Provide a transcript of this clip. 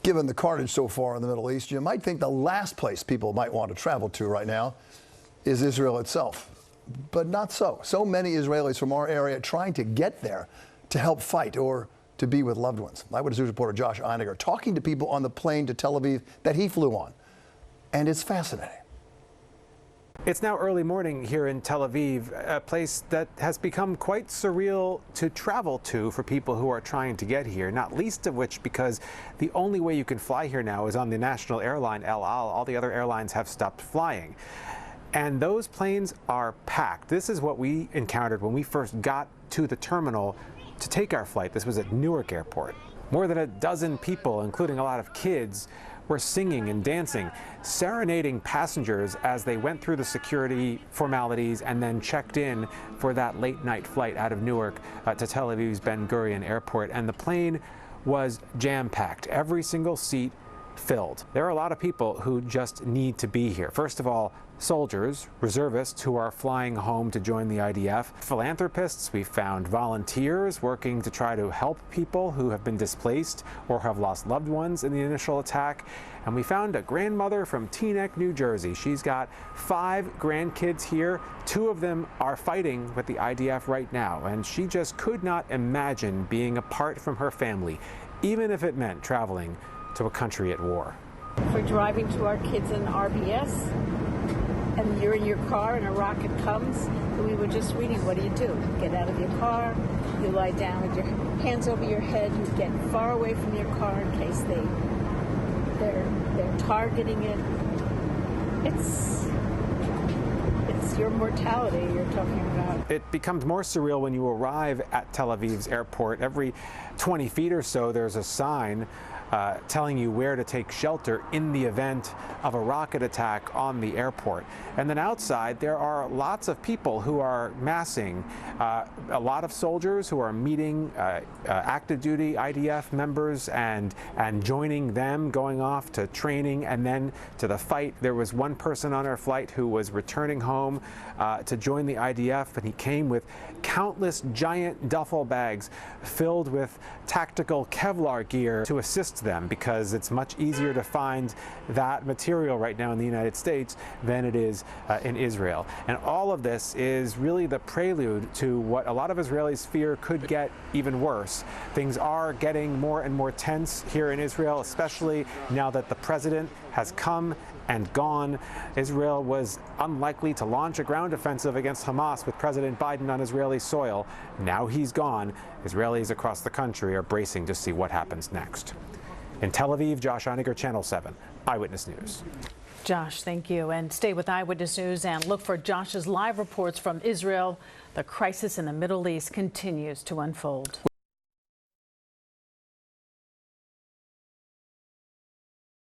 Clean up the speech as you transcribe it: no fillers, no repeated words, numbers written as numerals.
Given the carnage so far in the Middle East, you might think the last place people might want to travel to right now is Israel itself. But not so. So many Israelis from our area trying to get there to help fight or to be with loved ones. Eyewitness News reporter Josh Einiger talking to people on the plane to Tel Aviv that he flew on. And it's fascinating. It's now early morning here in Tel Aviv, a place that has become quite surreal to travel to for people who are trying to get here, not least of which because the only way you can fly here now is on the national airline El Al. All the other airlines have stopped flying. And those planes are packed. This is what we encountered when we first got to the terminal to take our flight. This was at Newark Airport. More than a dozen people, including a lot of kids, were singing and dancing, serenading passengers as they went through the security formalities and then checked in for that late night flight out of Newark to Tel Aviv's Ben Gurion Airport. And the plane was jam-packed, every single seat filled. There are a lot of people who just need to be here. First of all, soldiers, reservists who are flying home to join the IDF, philanthropists. We found volunteers working to try to help people who have been displaced or have lost loved ones in the initial attack. And we found a grandmother from Teaneck, New Jersey. She's got 5 grandkids here. 2 of them are fighting with the IDF right now, and she just could not imagine being apart from her family, even if it meant traveling to a country at war. We're driving to our kids in RBS, and you're in your car and a rocket comes, and we were just reading, what do? You get out of your car, you lie down with your hands over your head, you get far away from your car in case they're targeting it. It's your mortality you're talking about. It becomes more surreal when you arrive at Tel Aviv's airport. Every 20 feet or so, there's a sign telling you where to take shelter in the event of a rocket attack on the airport. And then outside, there are lots of people who are massing. A lot of soldiers who are meeting active duty IDF members and joining them, going off to training and then to the fight. There was one person on our flight who was returning home to join the IDF, and he came with countless giant duffel bags filled with tactical Kevlar gear to assist them, because it's much easier to find that material right now in the United States than it is in Israel. And all of this is really the prelude to what a lot of Israelis fear could get even worse. Things are getting more and more tense here in Israel, especially now that the president has come and gone. Israel was unlikely to launch a ground offensive against Hamas with President Biden on Israeli soil. Now he's gone. Israelis across the country are bracing to see what happens next. In Tel Aviv, Josh Einiger, Channel 7, Eyewitness News. Josh, thank you. And stay with Eyewitness News and look for Josh's live reports from Israel. The crisis in the Middle East continues to unfold.